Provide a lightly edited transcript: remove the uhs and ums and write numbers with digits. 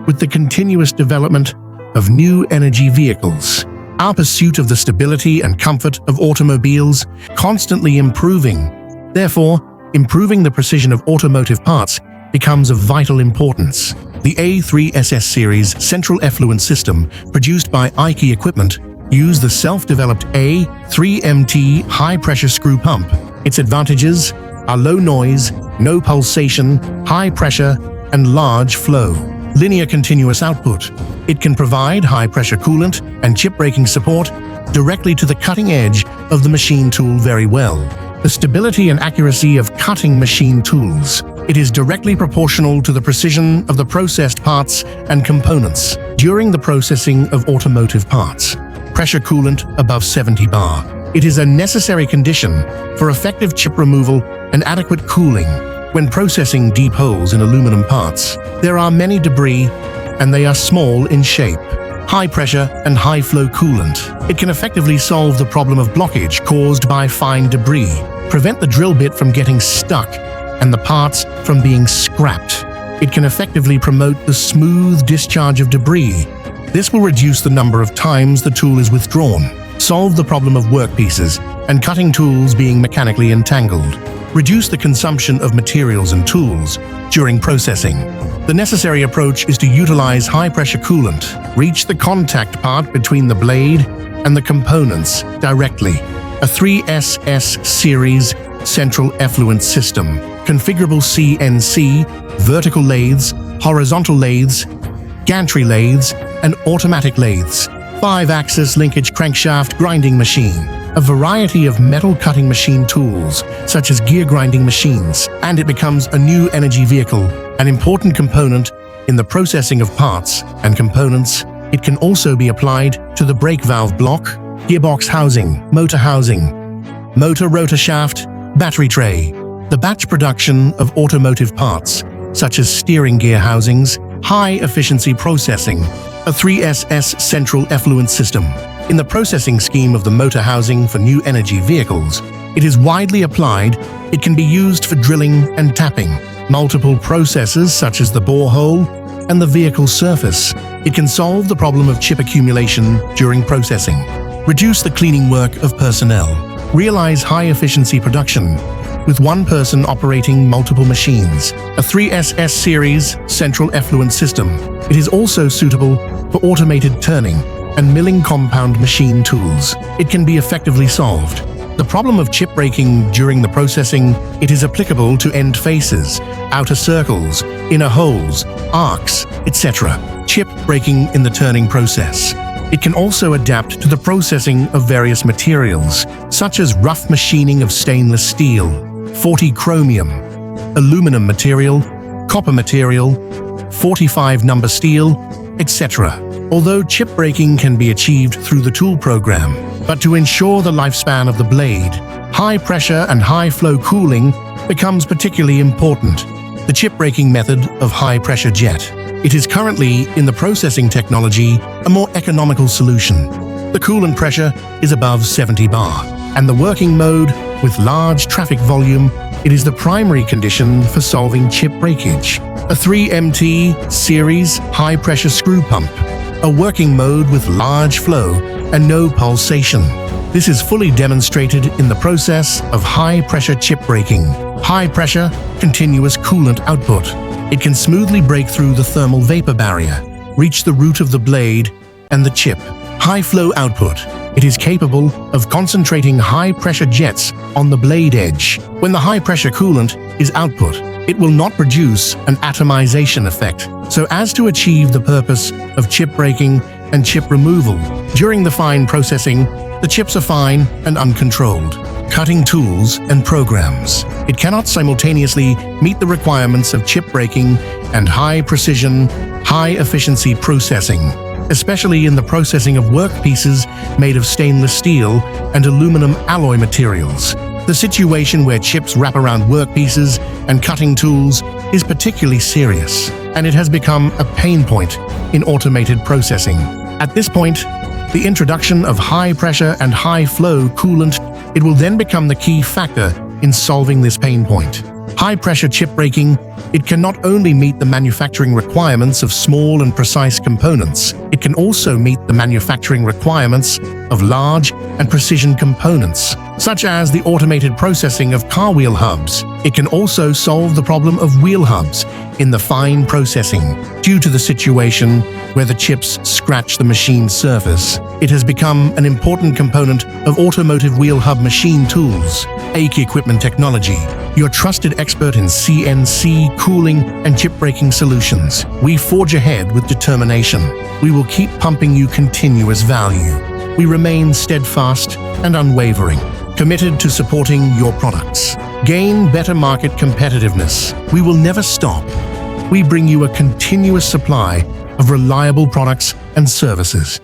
with the continuous development of new energy vehicles. Our pursuit of the stability and comfort of automobiles constantly improving. Therefore, improving the precision of automotive parts becomes of vital importance. The A3SS series central effluent system, produced by Ike Equipment, use the self-developed A3MT high-pressure screw pump. Its advantages are low noise, no pulsation, high pressure, and large flow. Linear continuous output. It can provide high-pressure coolant and chip breaking support directly to the cutting edge of the machine tool very well. The stability and accuracy of cutting machine tools. It is directly proportional to the precision of the processed parts and components during the processing of automotive parts. Pressure coolant above 70 bar. It is a necessary condition for effective chip removal and adequate cooling when processing deep holes in aluminum parts. There are many debris, and they are small in shape. High pressure and high flow coolant. It can effectively solve the problem of blockage caused by fine debris, prevent the drill bit from getting stuck, and the parts from being scrapped. It can effectively promote the smooth discharge of debris. This will reduce the number of times the tool is withdrawn, solve the problem of workpieces and cutting tools being mechanically entangled, reduce the consumption of materials and tools during processing. The necessary approach is to utilize high-pressure coolant, reach the contact part between the blade and the components directly. A 3SS series central effluent system, configurable CNC, vertical lathes, horizontal lathes, gantry lathes, and automatic lathes. 5-axis linkage crankshaft grinding machine. A variety of metal cutting machine tools, such as gear grinding machines, and it becomes a new energy vehicle, an important component in the processing of parts and components. It can also be applied to the brake valve block, gearbox housing, motor rotor shaft, battery tray. The batch production of automotive parts, such as steering gear housings, high-efficiency processing. A 3SS central effluent system. In the processing scheme of the motor housing for new energy vehicles, it is widely applied. It can be used for drilling and tapping, multiple processes such as the borehole and the vehicle surface. It can solve the problem of chip accumulation during processing, reduce the cleaning work of personnel, realize high-efficiency production with one person operating multiple machines. A 3SS series central effluent system. It is also suitable for automated turning and milling compound machine tools. It can be effectively solved. The problem of chip breaking during the processing, it is applicable to end faces, outer circles, inner holes, arcs, etc. Chip breaking in the turning process. It can also adapt to the processing of various materials, such as rough machining of stainless steel, 40 chromium, aluminum material, copper material, 45 number steel, etc. Although chip breaking can be achieved through the tool program, but to ensure the lifespan of the blade, high pressure and high flow cooling becomes particularly important. The chip breaking method of high pressure jet. It is currently, in the processing technology, a more economical solution. The coolant pressure is above 70 bar, and the working mode with large traffic volume, it is the primary condition for solving chip breakage. A 3MT series high-pressure screw pump, a working mode with large flow and no pulsation. This is fully demonstrated in the process of high-pressure chip breaking. High-pressure, continuous coolant output. It can smoothly break through the thermal vapor barrier, reach the root of the blade and the chip. High-flow output. It is capable of concentrating high-pressure jets on the blade edge. When the high-pressure coolant is output, it will not produce an atomization effect, so as to achieve the purpose of chip breaking and chip removal. During the fine processing, the chips are fine and uncontrolled. Cutting tools and programs. It cannot simultaneously meet the requirements of chip breaking and high-precision, high-efficiency processing, especially in the processing of workpieces made of stainless steel and aluminum alloy materials. The situation where chips wrap around workpieces and cutting tools is particularly serious, and it has become a pain point in automated processing. At this point, the introduction of high pressure and high flow coolant, it will then become the key factor in solving this pain point. high-pressure chip breaking, it can not only meet the manufacturing requirements of small and precise components, it can also meet the manufacturing requirements of large and precision components, such as the automated processing of car wheel hubs. It can also solve the problem of wheel hubs in the fine processing. Due to the situation where the chips scratch the machine surface, it has become an important component of automotive wheel hub machine tools. AK Equipment Technology, your trusted expert in CNC, cooling, and chip breaking solutions. We forge ahead with determination. We will keep pumping you continuous value. We remain steadfast and unwavering, committed to supporting your products. Gain better market competitiveness. We will never stop. We bring you a continuous supply of reliable products and services.